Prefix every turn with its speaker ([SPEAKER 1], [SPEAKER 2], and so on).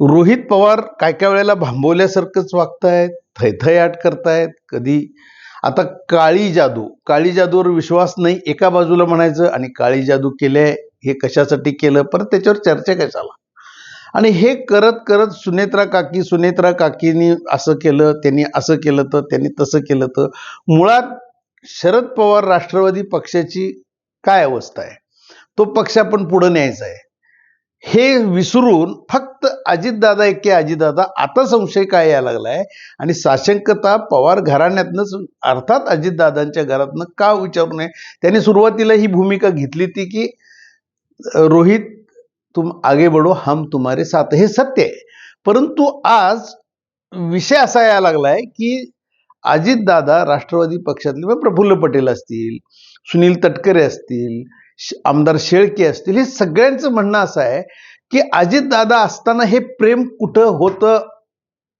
[SPEAKER 1] रोहित पवार काय काय वेळेला भांबवल्यासारखंच वागतायत, थैथयाट करतायत. कधी आता काळी जादूवर विश्वास नाही एका बाजूला म्हणायचं, आणि काळी जादू केले हे कशासाठी केलं, परत त्याच्यावर चर्चा कशाला. आणि हे करत करत सुनेत्रा काकीनी असं केलं, त्यांनी असं केलं, तर त्यांनी तसं केलं. तर मुळात शरद पवार राष्ट्रवादी पक्षाची काय अवस्था आहे, तो पक्ष आपण पुढे न्यायचा आहे हे विसरून फक्त अजितदादा एके अजितदादा. आता संशय काय यायला लागलाय, आणि साशंकता पवार घराण्यातनंच, अर्थात अजितदादांच्या घरातनं का विचारू नये. त्यांनी सुरुवातीला ही भूमिका घेतली ती की रोहित तुम आगे बढ़ो, हम तुम्हारे साथ, हे सत्य आहे. परंतु आज विषय असा यायला लागलाय की अजितदादा राष्ट्रवादी पक्षातले प्रफुल्ल पटेल असतील, सुनील तटकरे असतील, आमदार शेळके असतील, हे सगळ्यांचं म्हणणं असं आहे की अजितदादा असताना हे प्रेम कुठं होतं